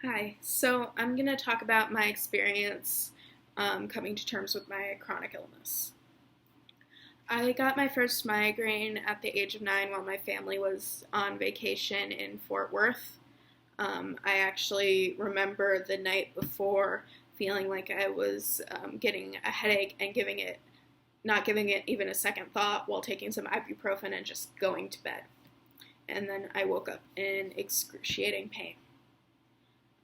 Hi, so I'm going to talk about my experience coming to terms with my chronic illness. I got my first migraine at the age of 9 while my family was on vacation in Fort Worth. I actually remember the night before feeling like I was getting a headache and not giving it even a second thought while taking some ibuprofen and just going to bed. And then I woke up in excruciating pain.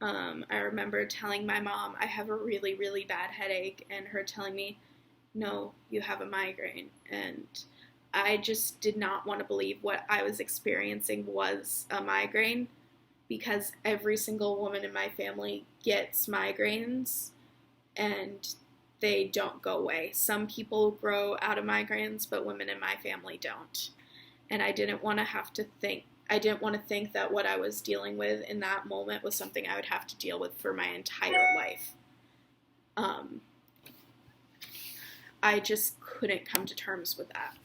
I remember telling my mom I have a really, really bad headache, and her telling me, no, you have a migraine. And I just did not want to believe what I was experiencing was a migraine because every single woman in my family gets migraines and they don't go away. Some people grow out of migraines, but women in my family don't. And I didn't want to think that what I was dealing with in that moment was something I would have to deal with for my entire life. Um, I just couldn't come to terms with that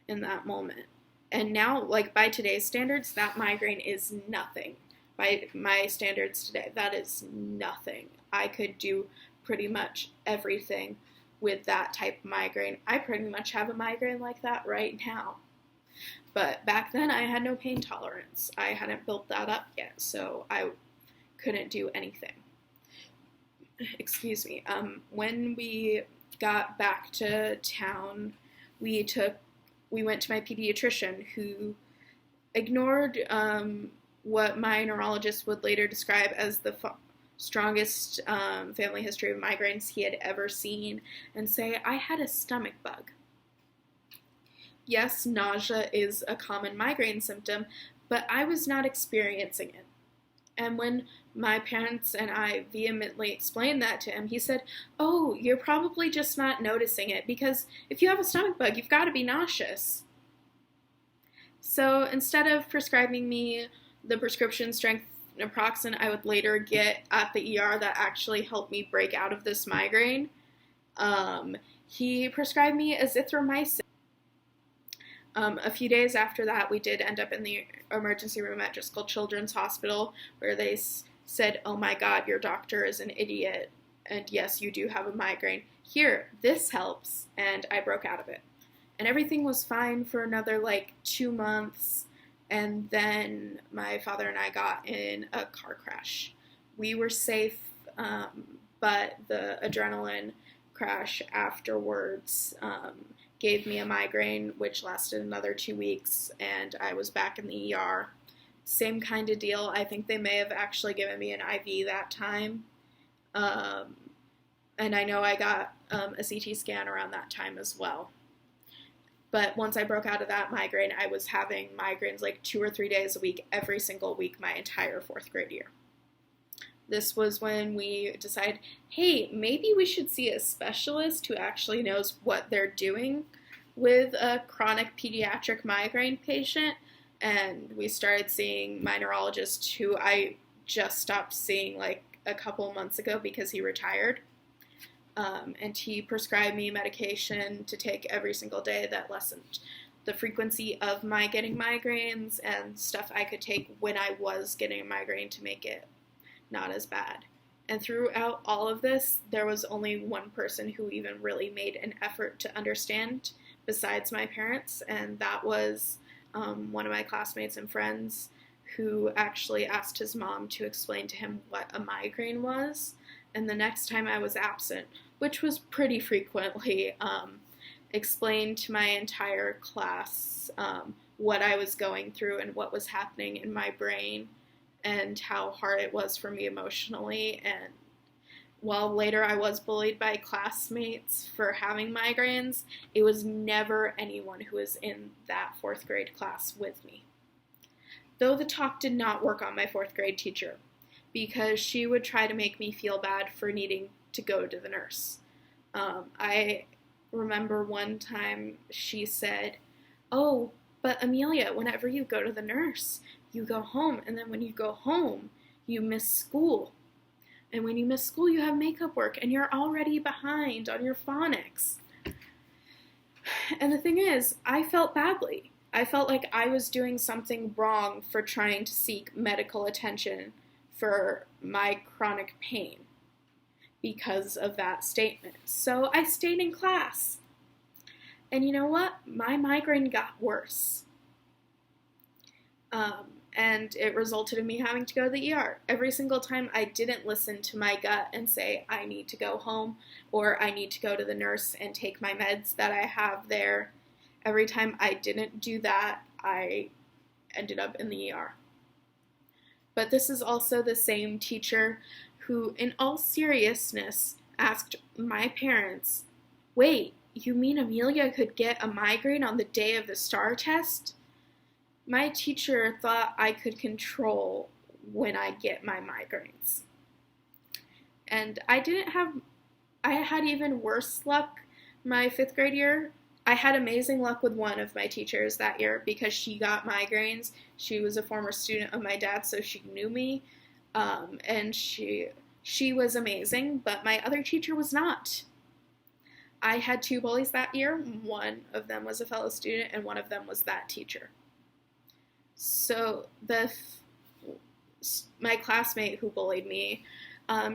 in that moment. And now, like by today's standards, that migraine is nothing. By my standards today, that is nothing. I could do pretty much everything with that type of migraine. I pretty much have a migraine like that right now. But back then, I had no pain tolerance. I hadn't built that up yet, so I couldn't do anything. Excuse me. When we got back to town, we went to my pediatrician, who ignored what my neurologist would later describe as the strongest family history of migraines he had ever seen, and say I had a stomach bug. Yes, nausea is a common migraine symptom, but I was not experiencing it. And when my parents and I vehemently explained that to him, he said, oh, you're probably just not noticing it because if you have a stomach bug, you've got to be nauseous. So instead of prescribing me the prescription strength naproxen I would later get at the ER that actually helped me break out of this migraine, he prescribed me azithromycin. A few days after that, we did end up in the emergency room at Driscoll Children's Hospital, where they said, oh my God, your doctor is an idiot, and yes, you do have a migraine. Here, this helps, and I broke out of it. And everything was fine for another 2 months, and then my father and I got in a car crash. We were safe, but the adrenaline crash afterwards gave me a migraine, which lasted another 2 weeks, and I was back in the ER. Same kind of deal. I think they may have actually given me an IV that time. And I know I got a CT scan around that time as well. But once I broke out of that migraine, I was having migraines 2 or 3 days a week, every single week, my entire 4th grade year. This was when we decided, hey, maybe we should see a specialist who actually knows what they're doing with a chronic pediatric migraine patient. And we started seeing my neurologist, who I just stopped seeing a couple months ago because he retired. And he prescribed me medication to take every single day that lessened the frequency of my getting migraines and stuff I could take when I was getting a migraine to make it not as bad. And throughout all of this, there was only one person who even really made an effort to understand besides my parents, and that was one of my classmates and friends, who actually asked his mom to explain to him what a migraine was. And the next time I was absent, which was pretty frequently, explained to my entire class what I was going through and what was happening in my brain and how hard it was for me emotionally. And while later I was bullied by classmates for having migraines, it was never anyone who was in that 4th grade class with me. Though the talk did not work on my 4th grade teacher, because she would try to make me feel bad for needing to go to the nurse. I remember one time she said, oh, but Amelia, whenever you go to the nurse, you go home, and then when you go home, you miss school. And when you miss school, you have makeup work, and you're already behind on your phonics. And the thing is, I felt badly. I felt like I was doing something wrong for trying to seek medical attention for my chronic pain because of that statement. So I stayed in class. And you know what? My migraine got worse. And it resulted in me having to go to the ER. Every single time I didn't listen to my gut and say, I need to go home, or I need to go to the nurse and take my meds that I have there. Every time I didn't do that, I ended up in the ER. But this is also the same teacher who, in all seriousness, asked my parents, wait, you mean Amelia could get a migraine on the day of the STAR test? My teacher thought I could control when I get my migraines. And I had even worse luck my 5th grade year. I had amazing luck with one of my teachers that year because she got migraines. She was a former student of my dad, so she knew me. And she was amazing, but my other teacher was not. I had 2 bullies that year. One of them was a fellow student, and one of them was that teacher. So my classmate who bullied me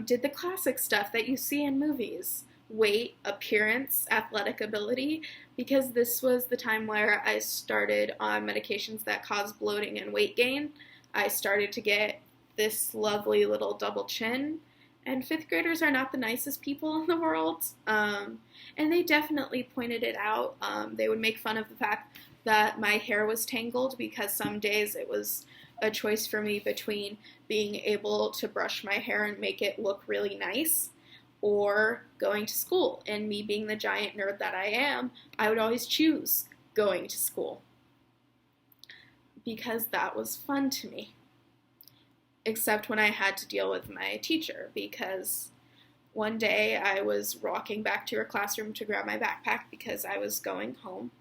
did the classic stuff that you see in movies. Weight, appearance, athletic ability, because this was the time where I started on medications that cause bloating and weight gain. I started to get this lovely little double chin, and 5th graders are not the nicest people in the world, and they definitely pointed it out. They would make fun of the fact that my hair was tangled because some days it was a choice for me between being able to brush my hair and make it look really nice or going to school. And me being the giant nerd that I am, I would always choose going to school because that was fun to me. Except when I had to deal with my teacher, because one day I was walking back to her classroom to grab my backpack because I was going home.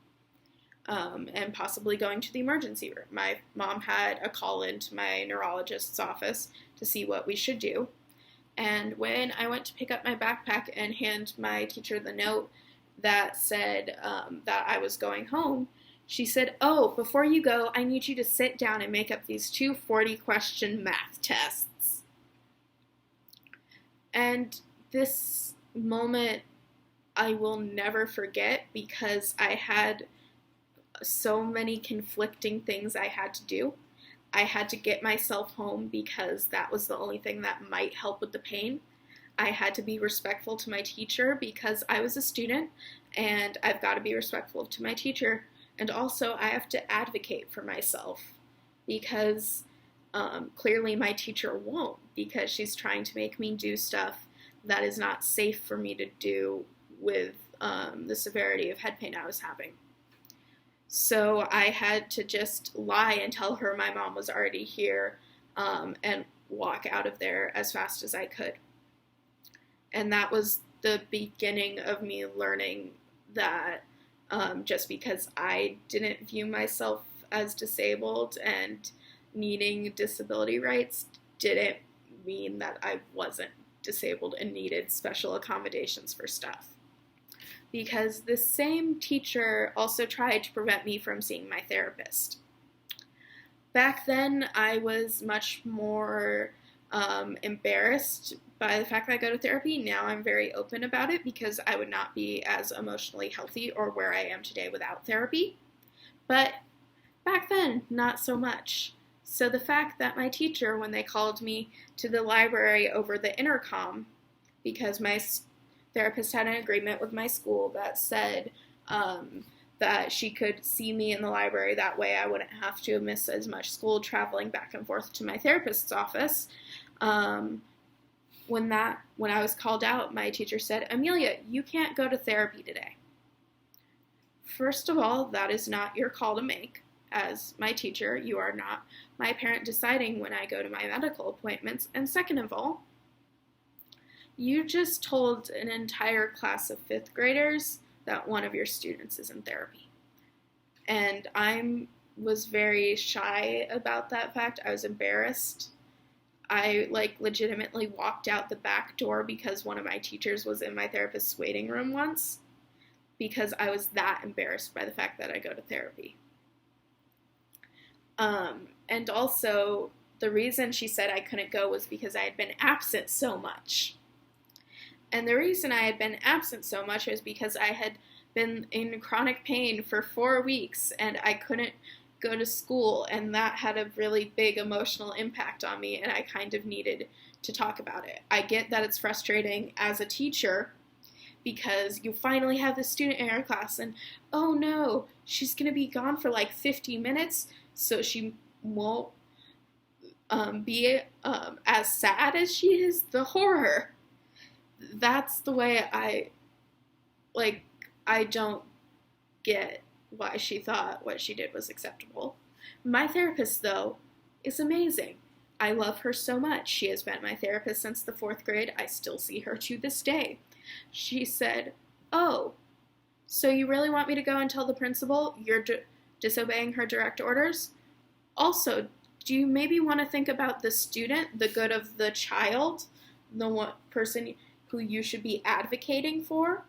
And possibly going to the emergency room. My mom had a call into my neurologist's office to see what we should do. And when I went to pick up my backpack and hand my teacher the note that said that I was going home, she said, oh, before you go, I need you to sit down and make up these 2 40-question math tests. And this moment I will never forget because I had so many conflicting things I had to do. I had to get myself home because that was the only thing that might help with the pain. I had to be respectful to my teacher because I was a student and I've got to be respectful to my teacher. And also I have to advocate for myself because clearly my teacher won't, because she's trying to make me do stuff that is not safe for me to do with the severity of head pain I was having. So I had to just lie and tell her my mom was already here and walk out of there as fast as I could. And that was the beginning of me learning that just because I didn't view myself as disabled and needing disability rights didn't mean that I wasn't disabled and needed special accommodations for stuff. Because this same teacher also tried to prevent me from seeing my therapist. Back then, I was much more embarrassed by the fact that I go to therapy. Now I'm very open about it because I would not be as emotionally healthy or where I am today without therapy. But back then, not so much. So the fact that my teacher, when they called me to the library over the intercom, because my therapist had an agreement with my school that said that she could see me in the library. That way I wouldn't have to miss as much school traveling back and forth to my therapist's office. When I was called out, my teacher said, Amelia, you can't go to therapy today. First of all, that is not your call to make. As my teacher, you are not my parent deciding when I go to my medical appointments. And second of all, you just told an entire class of 5th graders that one of your students is in therapy. And I was very shy about that fact. I was embarrassed. I legitimately walked out the back door because one of my teachers was in my therapist's waiting room once because I was that embarrassed by the fact that I go to therapy. And also the reason she said I couldn't go was because I had been absent so much. And the reason I had been absent so much was because I had been in chronic pain for 4 weeks and I couldn't go to school, and that had a really big emotional impact on me, and I kind of needed to talk about it. I get that it's frustrating as a teacher because you finally have the student in your class and, oh no, she's going to be gone for like 50 minutes, so she won't be as sad as she is. The horror. That's the way I don't get why she thought what she did was acceptable. My therapist, though, is amazing. I love her so much. She has been my therapist since the 4th grade. I still see her to this day. She said, "Oh, so you really want me to go and tell the principal you're disobeying her direct orders? Also, do you maybe want to think about the student, the good of the child, the one person who you should be advocating for?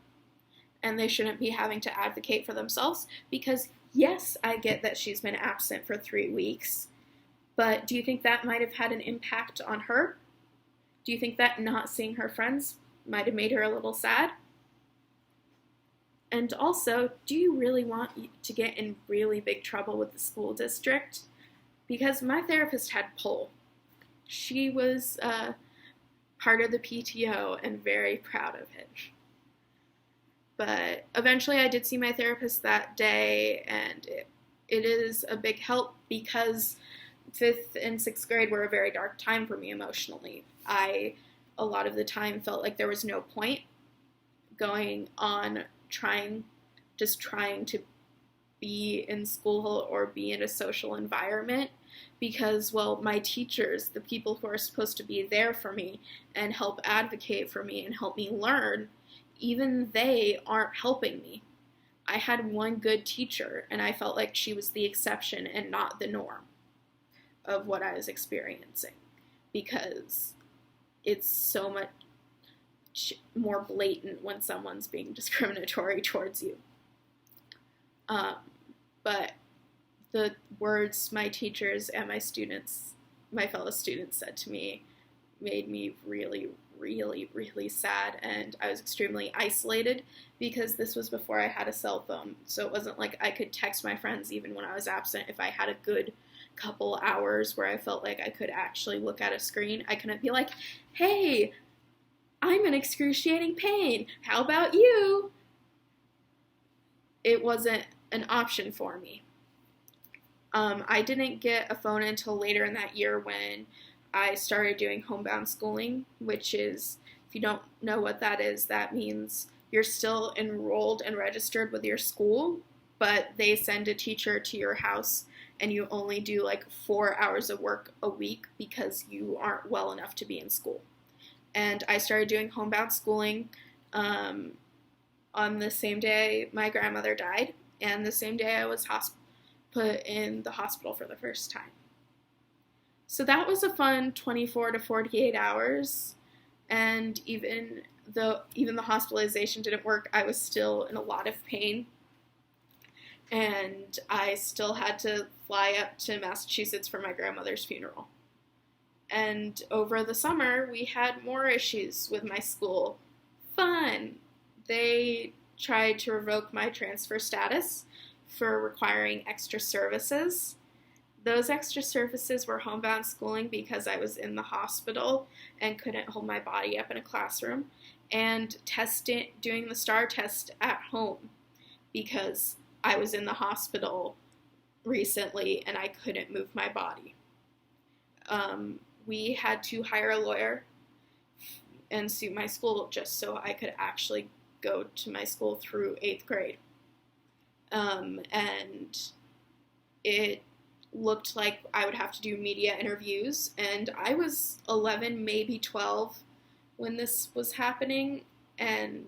And they shouldn't be having to advocate for themselves? Because yes, I get that she's been absent for 3 weeks, but do you think that might have had an impact on her? Do you think that not seeing her friends might have made her a little sad? And also, do you really want to get in really big trouble with the school district? Because my therapist had pull. She was part of the PTO and very proud of it. But eventually I did see my therapist that day, and it is a big help because 5th and 6th grade were a very dark time for me emotionally. I, a lot of the time, felt like there was no point going on trying to be in school or be in a social environment because, well, my teachers, the people who are supposed to be there for me and help advocate for me and help me learn, even they aren't helping me. I had one good teacher, and I felt like she was the exception and not the norm of what I was experiencing, because it's so much more blatant when someone's being discriminatory towards you. But the words my teachers and my fellow students said to me made me really, really, really sad, and I was extremely isolated because this was before I had a cell phone, so it wasn't like I could text my friends even when I was absent. If I had a good couple hours where I felt like I could actually look at a screen, I couldn't be like, "Hey, I'm in excruciating pain, how about you?" It wasn't an option for me. I didn't get a phone until later in that year when I started doing homebound schooling, which is, if you don't know what that is, that means you're still enrolled and registered with your school, but they send a teacher to your house and you only do like 4 hours of work a week because you aren't well enough to be in school. And I started doing homebound schooling on the same day my grandmother died and the same day I was put in the hospital for the first time. So that was a fun 24 to 48 hours, and even the hospitalization didn't work, I was still in a lot of pain, and I still had to fly up to Massachusetts for my grandmother's funeral. And over the summer, we had more issues with my school. Fun! They tried to revoke my transfer status for requiring extra services. Those extra services were homebound schooling because I was in the hospital and couldn't hold my body up in a classroom, and doing the STAR test at home because I was in the hospital recently and I couldn't move my body. We had to hire a lawyer and sue my school just so I could actually go to my school through 8th grade. And it looked like I would have to do media interviews, and I was 11, maybe 12 when this was happening, and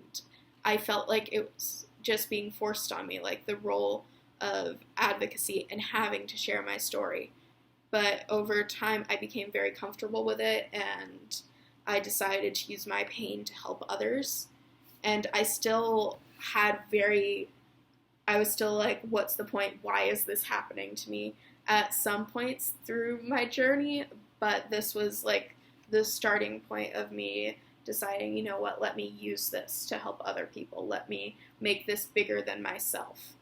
I felt like it was just being forced on me, like the role of advocacy and having to share my story. But over time, I became very comfortable with it, and I decided to use my pain to help others. And I still I was still like, what's the point? Why is this happening to me? At some points through my journey, but this was like the starting point of me deciding, you know what, let me use this to help other people. Let me make this bigger than myself.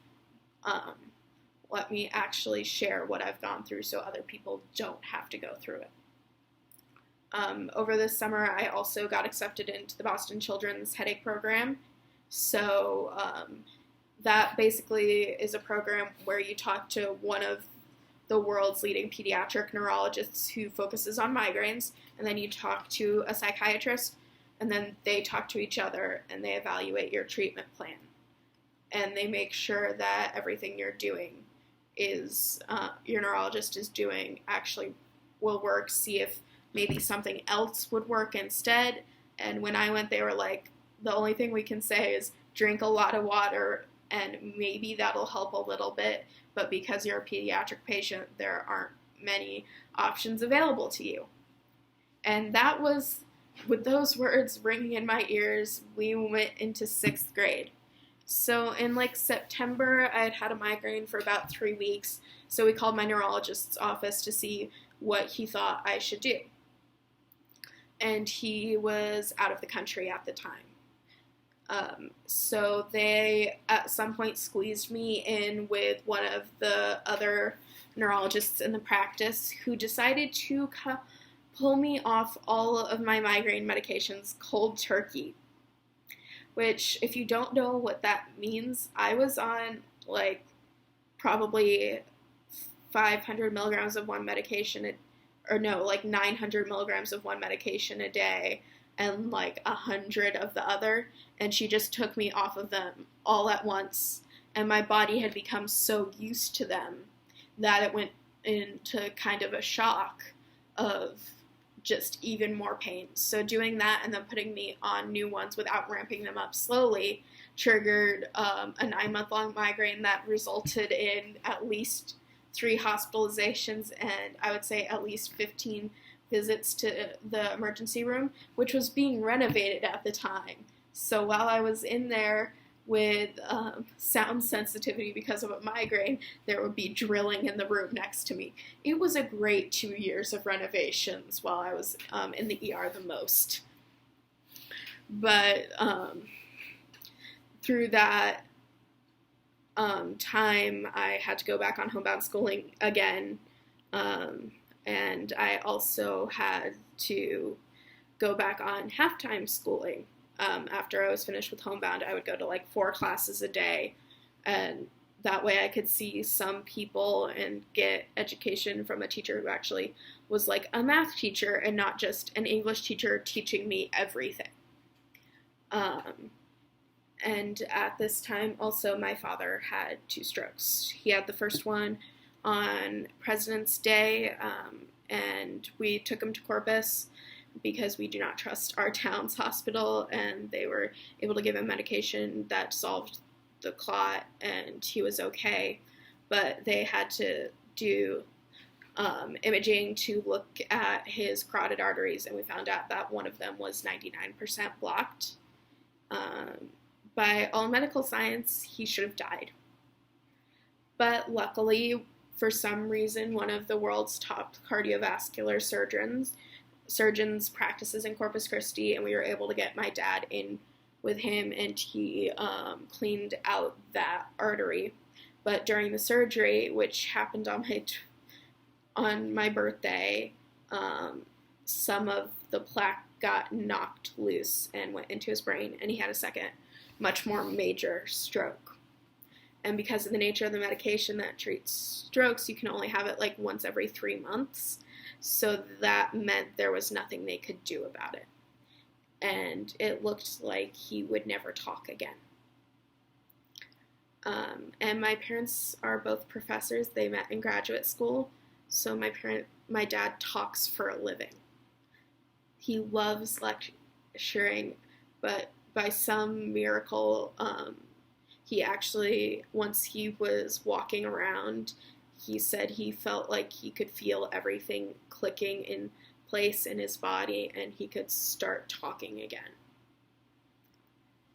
Let me actually share what I've gone through so other people don't have to go through it. Over this summer, I also got accepted into the Boston Children's Headache Program. So that basically is a program where you talk to one of the world's leading pediatric neurologists who focuses on migraines, and then you talk to a psychiatrist, and then they talk to each other, and they evaluate your treatment plan. And they make sure that everything you're doing is, your neurologist is doing, actually will work, see if maybe something else would work instead. And when I went, they were like, the only thing we can say is drink a lot of water, and maybe that'll help a little bit, but because you're a pediatric patient, there aren't many options available to you. And that was, with those words ringing in my ears, we went into 6th grade. So in like September, I had had a migraine for about 3 weeks, so we called my neurologist's office to see what he thought I should do. And he was out of the country at the time. So they, at some point, squeezed me in with one of the other neurologists in the practice who decided to pull me off all of my migraine medications cold turkey. Which, if you don't know what that means, I was on, like, probably 500 milligrams of one medication, like 900 milligrams of one medication a day, and like 100 of the other, and she just took me off of them all at once, and my body had become so used to them that it went into kind of a shock of just even more pain. So doing that and then putting me on new ones without ramping them up slowly triggered a 9-month-long migraine that resulted in at least 3 hospitalizations and I would say at least 15 visits to the emergency room, which was being renovated at the time. So while I was in there with sound sensitivity because of a migraine, there would be drilling in the room next to me. It was a great 2 years of renovations while I was in the ER the most. But through that time, I had to go back on homebound schooling again. And I also had to go back on half-time schooling. After I was finished with homebound, I would go to like 4 classes a day, and that way I could see some people and get education from a teacher who actually was like a math teacher and not just an English teacher teaching me everything. And at this time, also, my father had 2 strokes. He had the first one on President's Day, and we took him to Corpus because we do not trust our town's hospital, and they were able to give him medication that solved the clot, and he was okay. But they had to do imaging to look at his carotid arteries, and we found out that one of them was 99% blocked. By all medical science, he should have died. But luckily, for some reason, one of the world's top cardiovascular surgeons practices in Corpus Christi, and we were able to get my dad in with him, and he cleaned out that artery. But during the surgery, which happened on my birthday, some of the plaque got knocked loose and went into his brain, and he had a second, much more major stroke. And because of the nature of the medication that treats strokes, you can only have it like once every 3 months. So that meant there was nothing they could do about it. And it looked like he would never talk again. And my parents are both professors. They met in graduate school. So my dad talks for a living. He loves lecturing, but by some miracle, he actually, once he was walking around, he said he felt like he could feel everything clicking in place in his body, and he could start talking again,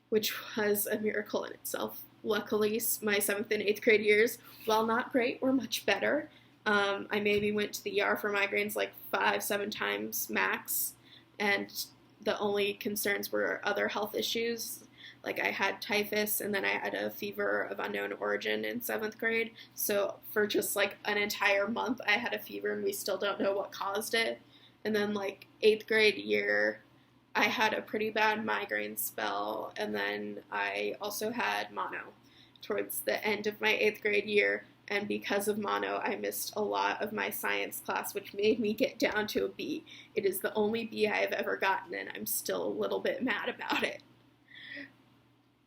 which was a miracle in itself. Luckily, my 7th and 8th grade years, while not great, were much better. I maybe went to the ER for migraines like 5, 7 times max, and the only concerns were other health issues. Like I had typhus, and then I had a fever of unknown origin in 7th grade. So for just like an entire month, I had a fever, and we still don't know what caused it. And then like 8th grade year, I had a pretty bad migraine spell, and then I also had mono towards the end of my 8th grade year. And because of mono, I missed a lot of my science class, which made me get down to a B. It is the only B I have ever gotten, and I'm still a little bit mad about it.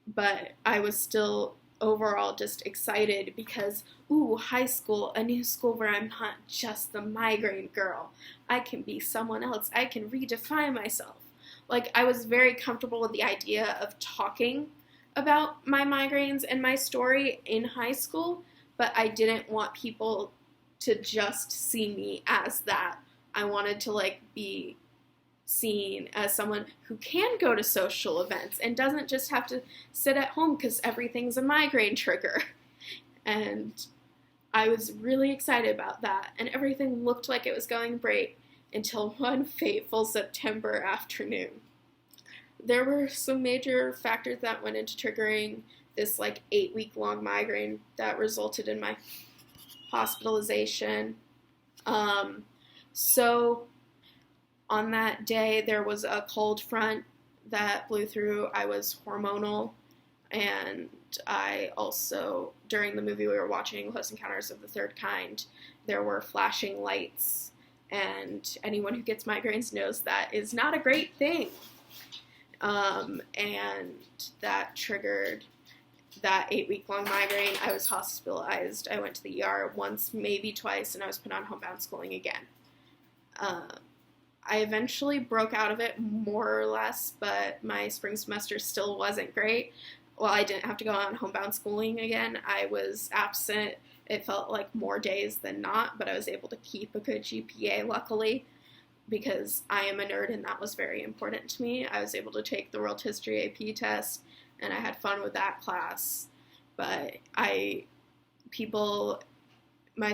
But I was still overall just excited because, ooh, high school, a new school where I'm not just the migraine girl. I can be someone else. I can redefine myself. Like, I was very comfortable with the idea of talking about my migraines and my story in high school, but I didn't want people to just see me as that. I wanted to, like, be seen as someone who can go to social events and doesn't just have to sit at home because everything's a migraine trigger. And I was really excited about that, and everything looked like it was going great until one fateful September afternoon. There were some major factors that went into triggering this like 8-week-long migraine that resulted in my hospitalization. So on that day, there was a cold front that blew through. I was hormonal, and I also, during the movie we were watching, Close Encounters of the Third Kind, there were flashing lights, and anyone who gets migraines knows that is not a great thing. And that triggered that 8-week-long migraine. I was hospitalized. I went to the ER once, maybe twice, and I was put on homebound schooling again. I eventually broke out of it, more or less, but my spring semester still wasn't great. Well, I didn't have to go on homebound schooling again. I was absent. It felt like more days than not, but I was able to keep a good GPA, luckily, because I am a nerd and that was very important to me. I was able to take the World History AP test, and I had fun with that class. But my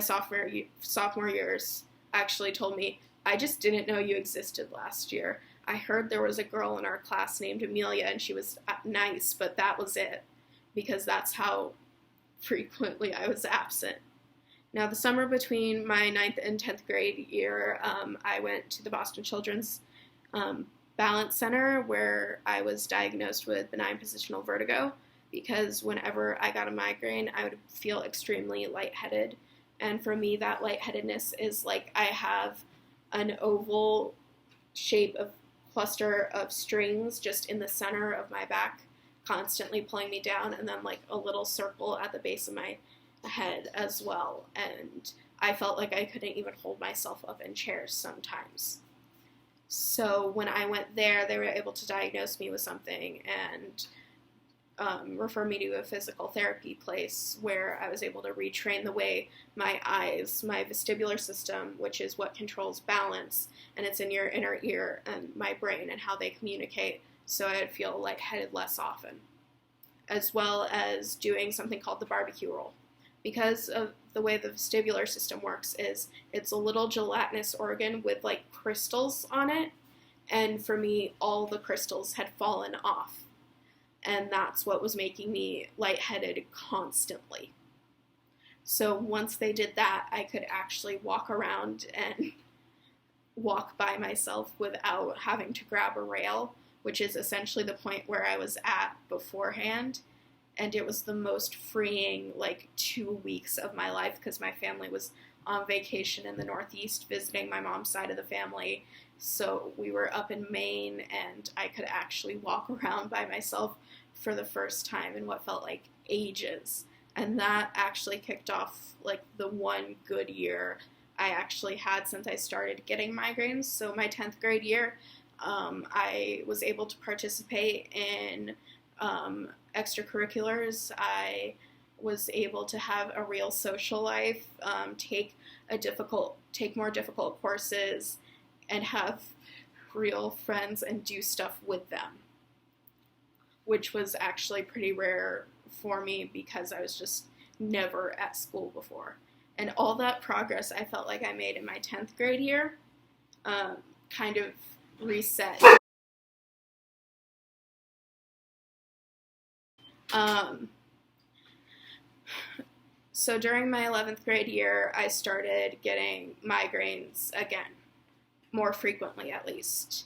sophomore years actually told me, I just didn't know you existed last year. I heard there was a girl in our class named Amelia, and she was nice, but that was it, because that's how frequently I was absent. Now, the summer between my 9th and 10th grade year, I went to the Boston Children's Balance Center, where I was diagnosed with benign positional vertigo, because whenever I got a migraine, I would feel extremely lightheaded. And for me, that lightheadedness is like I have an oval shape of cluster of strings just in the center of my back, constantly pulling me down, and then like a little circle at the base of my head as well. And I felt like I couldn't even hold myself up in chairs sometimes. So when I went there, they were able to diagnose me with something and refer me to a physical therapy place where I was able to retrain the way my eyes, my vestibular system, which is what controls balance, and it's in your inner ear, and my brain and how they communicate, so I would feel lightheaded less often, as well as doing something called the barbecue roll. Because of the way the vestibular system works is it's a little gelatinous organ with like crystals on it, and for me, all the crystals had fallen off. And that's what was making me lightheaded constantly. So once they did that, I could actually walk around and walk by myself without having to grab a rail, which is essentially the point where I was at beforehand. And it was the most freeing, 2 weeks of my life, because my family was on vacation in the Northeast visiting my mom's side of the family. So we were up in Maine, and I could actually walk around by myself for the first time in what felt like ages. And that actually kicked off the one good year I actually had since I started getting migraines. So my 10th grade year, I was able to participate in extracurriculars. I was able to have a real social life, take more difficult courses, and have real friends and do stuff with them, which was actually pretty rare for me because I was just never at school before. And all that progress I felt like I made in my 10th grade year kind of reset. So during my 11th grade year, I started getting migraines again, more frequently at least,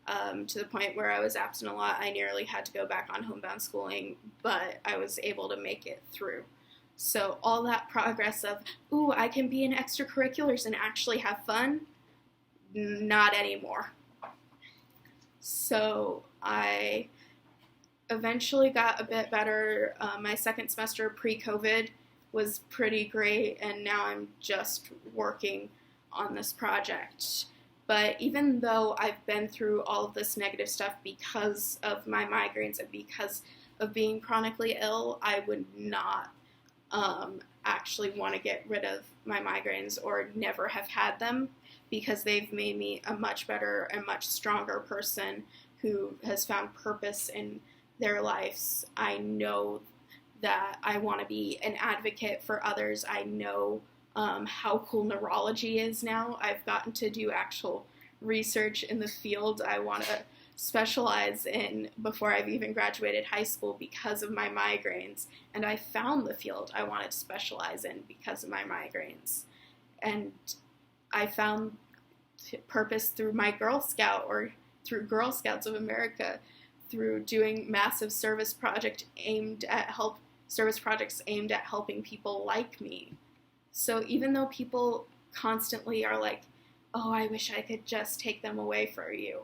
to the point where I was absent a lot. I nearly had to go back on homebound schooling, but I was able to make it through. So all that progress of, ooh, I can be in extracurriculars and actually have fun, not anymore. So I eventually got a bit better. My second semester pre-COVID was pretty great, and now I'm just working on this project. But even though I've been through all of this negative stuff because of my migraines and because of being chronically ill, I would not actually want to get rid of my migraines or never have had them, because they've made me a much better and much stronger person who has found purpose in their lives. I know that I want to be an advocate for others. I know how cool neurology is now. I've gotten to do actual research in the field I want to specialize in before I've even graduated high school because of my migraines. And I found the field I wanted to specialize in because of my migraines. And I found purpose through my Girl Scout, or through Girl Scouts of America, through doing massive service projects aimed at helping people like me. So even though people constantly are like, oh, I wish I could just take them away from you,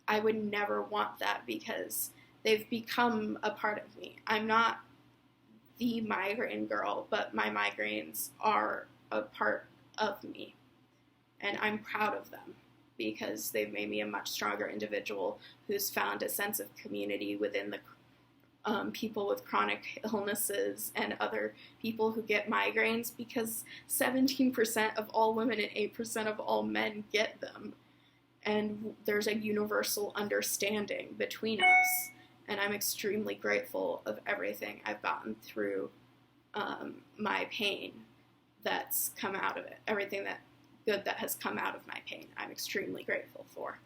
I would never want that, because they've become a part of me. I'm not the migraine girl, but my migraines are a part of me, and I'm proud of them because they've made me a much stronger individual who's found a sense of community within the people with chronic illnesses and other people who get migraines, because 17% of all women and 8% of all men get them. And there's a universal understanding between us. And I'm extremely grateful of everything I've gotten through my pain that's come out of it. Everything that good that has come out of my pain, I'm extremely grateful for.